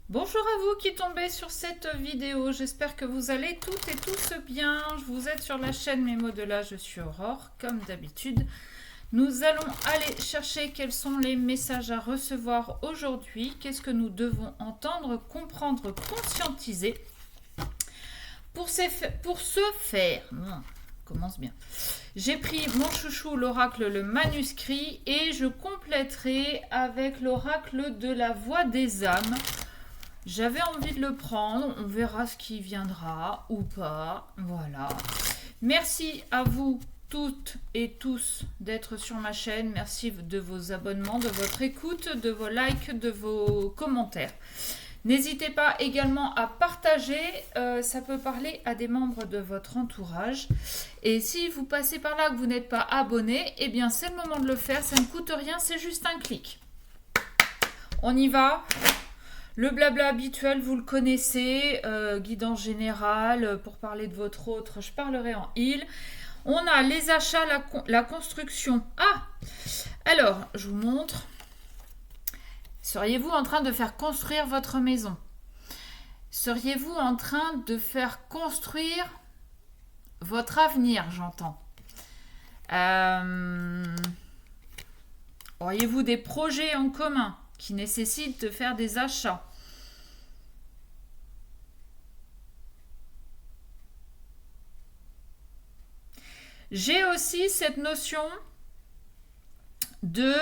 Bonjour à vous qui tombez sur cette vidéo, j'espère que vous allez toutes et tous bien. Vous êtes sur la chaîne Mémo de là, je suis Aurore, comme d'habitude. Nous allons aller chercher quels sont les messages à recevoir aujourd'hui, qu'est-ce que nous devons entendre, comprendre, conscientiser. Pour ce faire, commence bien. J'ai pris mon chouchou, l'oracle, le manuscrit, et je compléterai avec l'oracle de la voix des âmes. J'avais envie de le prendre, on verra ce qui viendra ou pas, voilà. Merci à vous toutes et tous d'être sur ma chaîne, merci de vos abonnements, de votre écoute, de vos likes, de vos commentaires. N'hésitez pas également à partager, ça peut parler à des membres de votre entourage. Et si vous passez par là que vous n'êtes pas abonné, eh bien c'est le moment de le faire, ça ne coûte rien, c'est juste un clic. On y va. Le blabla habituel, vous le connaissez, guidance générale, pour parler de votre autre, je parlerai en il. On a les achats, la construction. Ah, alors, je vous montre. Seriez-vous en train de faire construire votre maison? Seriez-vous en train de faire construire votre avenir, j'entends? Auriez-vous des projets en commun qui nécessitent de faire des achats? J'ai aussi cette notion de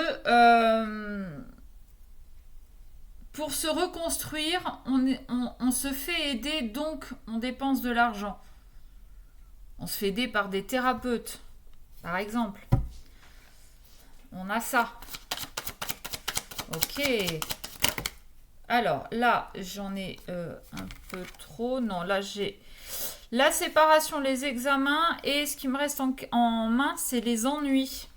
pour se reconstruire, on se fait aider, donc on dépense de l'argent. On se fait aider par des thérapeutes, par exemple. On a ça. Ok. Alors là, j'en ai un peu trop. Non, là j'ai la séparation, les examens, et ce qui me reste en main, c'est les ennuis.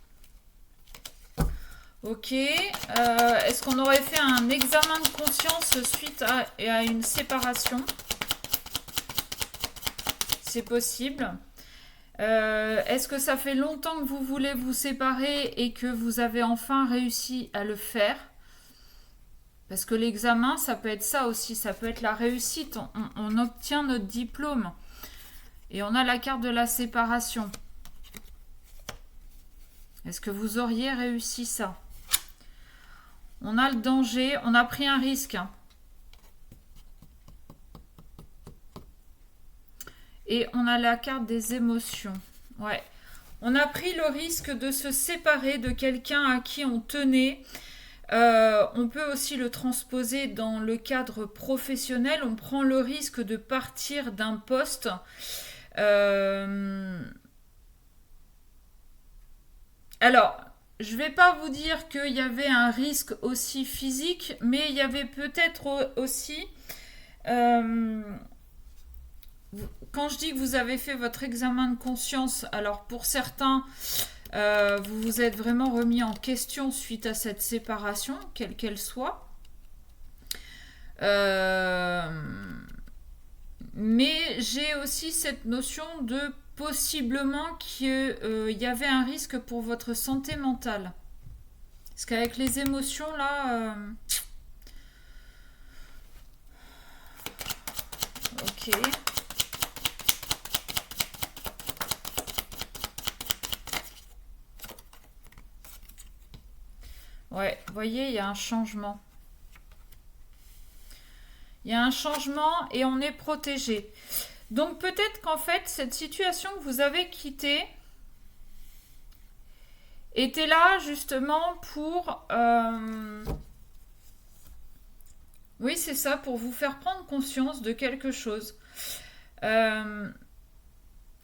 Ok. Est-ce qu'on aurait fait un examen de conscience suite à une séparation? C'est possible. Est-ce que ça fait longtemps que vous voulez vous séparer et que vous avez enfin réussi à le faire? Parce que l'examen, ça peut être ça aussi, ça peut être la réussite. On obtient notre diplôme. Et on a la carte de la séparation. Est-ce que vous auriez réussi ça? On a le danger, on a pris un risque. Et on a la carte des émotions. Ouais. On a pris le risque de se séparer de quelqu'un à qui on tenait. On peut aussi le transposer dans le cadre professionnel. On prend le risque de partir d'un poste. Alors, je ne vais pas vous dire qu'il y avait un risque aussi physique, mais il y avait peut-être aussi... quand je dis que vous avez fait votre examen de conscience, alors pour certains, vous vous êtes vraiment remis en question suite à cette séparation, quelle qu'elle soit. Mais j'ai aussi cette notion de possiblement qu'il y avait un risque pour votre santé mentale. Parce qu'avec les émotions, là... Ok. Ouais, vous voyez, il y a un changement. Il y a un changement et on est protégé. Donc peut-être qu'en fait, cette situation que vous avez quittée était là justement pour... Oui, c'est ça, pour vous faire prendre conscience de quelque chose. Elle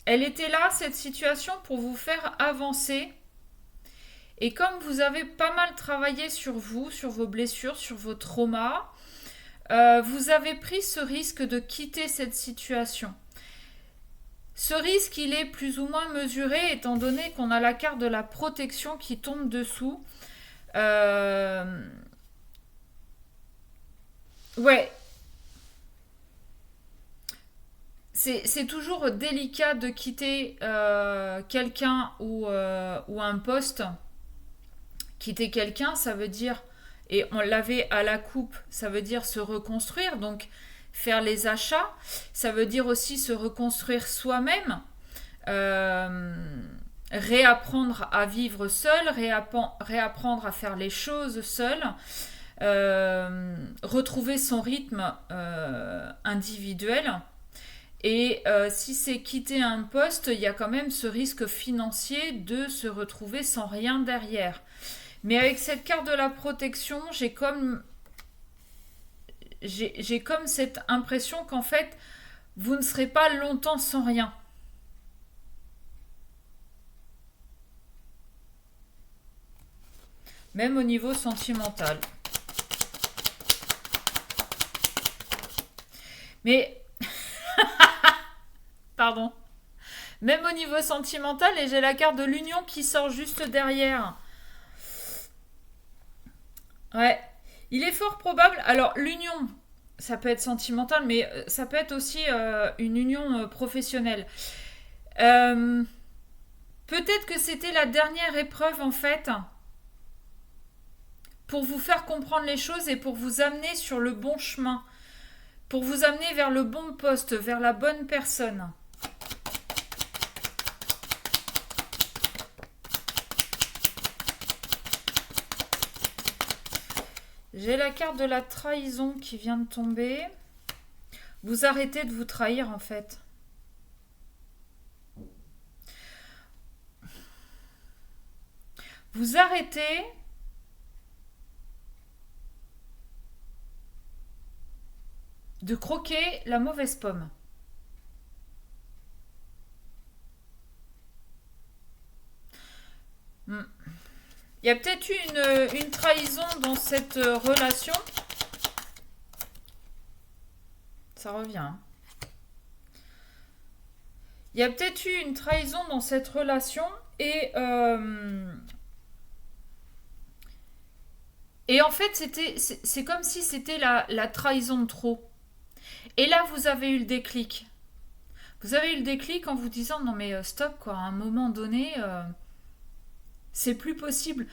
était là, cette situation, pour vous faire avancer. Et comme vous avez pas mal travaillé sur vous, sur vos blessures, sur vos traumas, vous avez pris ce risque de quitter cette situation. Ce risque, il est plus ou moins mesuré étant donné qu'on a la carte de la protection qui tombe dessous. Ouais. C'est toujours délicat de quitter quelqu'un ou un poste. Quitter quelqu'un, ça veut dire Et on l'avait à la coupe, ça veut dire se reconstruire, donc faire les achats. Ça veut dire aussi se reconstruire soi-même, réapprendre à vivre seul, réapprendre à faire les choses seul, retrouver son rythme individuel. Et si c'est quitter un poste, il y a quand même ce risque financier de se retrouver sans rien derrière. Mais avec cette carte de la protection, j'ai comme cette impression qu'en fait, vous ne serez pas longtemps sans rien. Même au niveau sentimental. Mais pardon. Même au niveau sentimental, et j'ai la carte de l'union qui sort juste derrière. Ouais. Il est fort probable. Alors, l'union, ça peut être sentimental, mais ça peut être aussi une union professionnelle. Peut-être que c'était la dernière épreuve, en fait, pour vous faire comprendre les choses et pour vous amener sur le bon chemin. Pour vous amener vers le bon poste, vers la bonne personne. J'ai la carte de la trahison qui vient de tomber. Vous arrêtez de vous trahir en fait. Vous arrêtez de croquer la mauvaise pomme. Il y a peut-être eu une trahison dans cette relation. Ça revient. Il y a peut-être eu une trahison dans cette relation et en fait, c'est comme si c'était la trahison de trop. Et là, vous avez eu le déclic. Vous avez eu le déclic en vous disant non mais stop quoi, à un moment donné, c'est plus possible.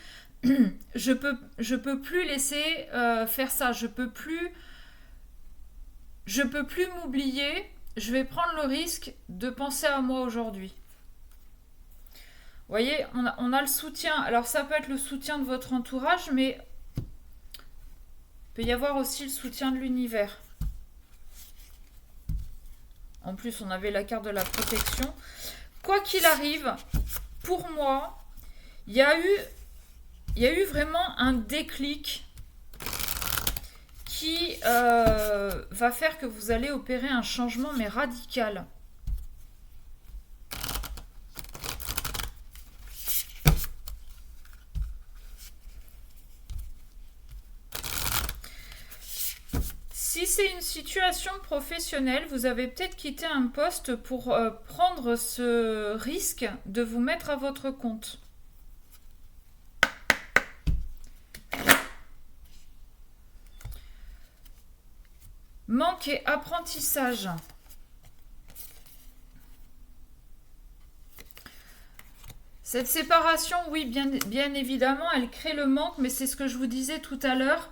je peux plus laisser faire ça. Je peux plus m'oublier. Je vais prendre le risque de penser à moi aujourd'hui. Vous voyez, on a le soutien. Alors ça peut être le soutien de votre entourage, mais il peut y avoir aussi le soutien de l'univers. En plus, on avait la carte de la protection. Quoi qu'il arrive, pour moi, il y a eu vraiment un déclic qui va faire que vous allez opérer un changement, mais radical. Si c'est une situation professionnelle, vous avez peut-être quitté un poste pour prendre ce risque de vous mettre à votre compte. Manque et apprentissage. Cette séparation, oui, bien évidemment, elle crée le manque, mais c'est ce que je vous disais tout à l'heure.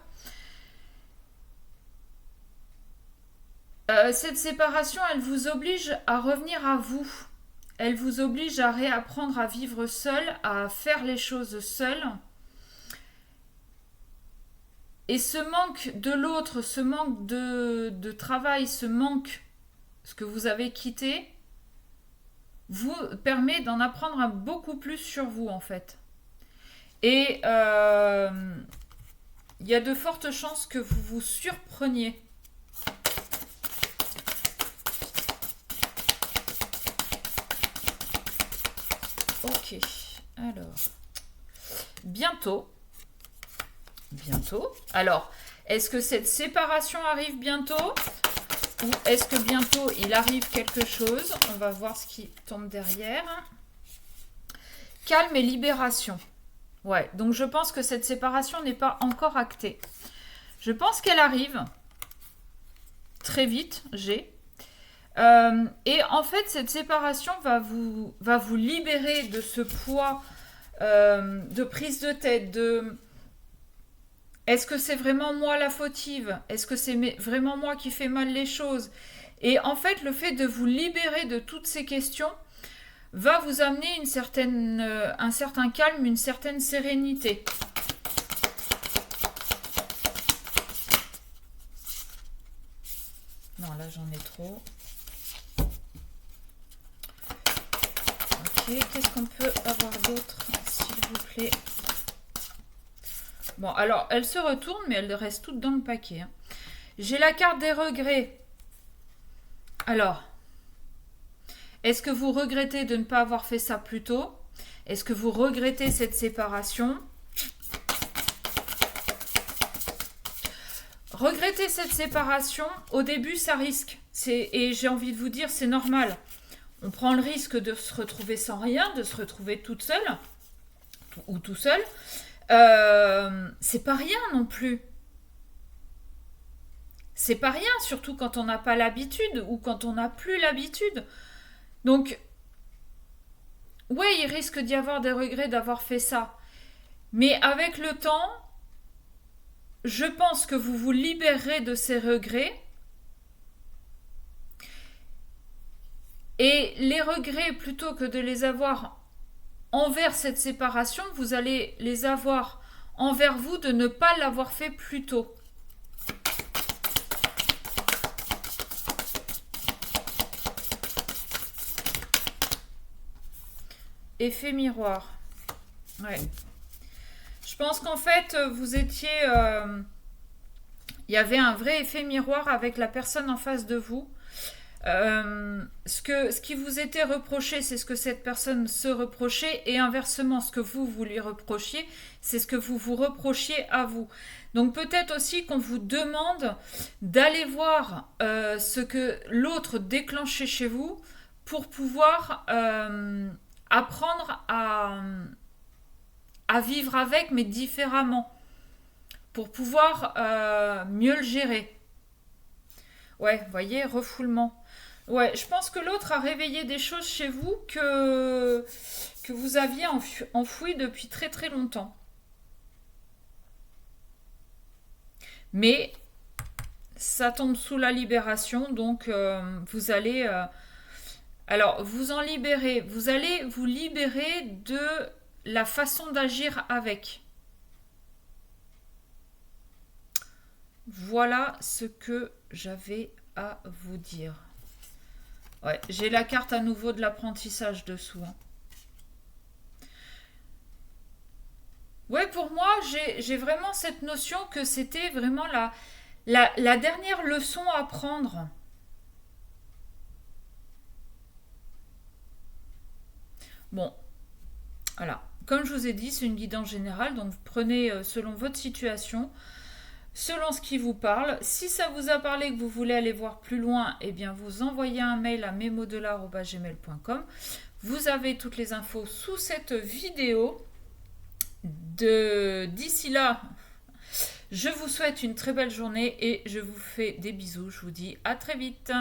Cette séparation, elle vous oblige à revenir à vous. Elle vous oblige à réapprendre à vivre seul, à faire les choses seul. Et ce manque de l'autre, ce manque de travail, ce que vous avez quitté, vous permet d'en apprendre beaucoup plus sur vous en fait. Et il y a de fortes chances que vous vous surpreniez. Ok, alors, bientôt. Alors, est-ce que cette séparation arrive bientôt ou est-ce que bientôt il arrive quelque chose? On va voir ce qui tombe derrière. Calme et libération. Ouais, donc je pense que cette séparation n'est pas encore actée. Je pense qu'elle arrive très vite, et en fait, cette séparation va vous libérer de ce poids de prise de tête, Est-ce que c'est vraiment moi la fautive? Est-ce que c'est vraiment moi qui fais mal les choses? Et en fait, le fait de vous libérer de toutes ces questions va vous amener un certain calme, une certaine sérénité. Non, là j'en ai trop. Ok, qu'est-ce qu'on peut avoir d'autre, s'il vous plaît? Bon, alors, elle se retourne, mais elle reste toute dans le paquet. Hein. J'ai la carte des regrets. Alors, est-ce que vous regrettez de ne pas avoir fait ça plus tôt? Est-ce que vous regrettez cette séparation? Regretter cette séparation, au début, ça risque. Et j'ai envie de vous dire, c'est normal. On prend le risque de se retrouver sans rien, de se retrouver toute seule, ou tout seul. C'est pas rien non plus. C'est pas rien, surtout quand on n'a pas l'habitude ou quand on n'a plus l'habitude. Donc, ouais, il risque d'y avoir des regrets d'avoir fait ça. Mais avec le temps, je pense que vous vous libérerez de ces regrets. Et les regrets, plutôt que de les avoir envers cette séparation, vous allez les avoir envers vous de ne pas l'avoir fait plus tôt. Effet miroir. Ouais. Je pense qu'en fait, vous étiez... il y avait un vrai effet miroir avec la personne en face de vous. Ce qui vous était reproché, c'est ce que cette personne se reprochait, et inversement, ce que vous lui reprochiez, c'est ce que vous vous reprochiez à vous. Donc peut-être aussi qu'on vous demande d'aller voir ce que l'autre déclenchait chez vous pour pouvoir apprendre à vivre avec, mais différemment, pour pouvoir mieux le gérer. Ouais, vous voyez, refoulement. Ouais, je pense que l'autre a réveillé des choses chez vous que vous aviez enfouies depuis très très longtemps. Mais ça tombe sous la libération, donc vous allez... alors, vous en libérer, vous allez vous libérer de la façon d'agir avec. Voilà ce que j'avais à vous dire. Ouais, j'ai la carte à nouveau de l'apprentissage dessous. Hein. Ouais, pour moi, j'ai vraiment cette notion que c'était vraiment la dernière leçon à prendre. Bon, voilà. Comme je vous ai dit, c'est une guidance générale, donc vous prenez selon votre situation, selon ce qui vous parle. Si ça vous a parlé et que vous voulez aller voir plus loin, eh bien vous envoyez un mail à memodelar@gmail.com. Vous avez toutes les infos sous cette vidéo. D'ici là, je vous souhaite une très belle journée et je vous fais des bisous. Je vous dis à très vite.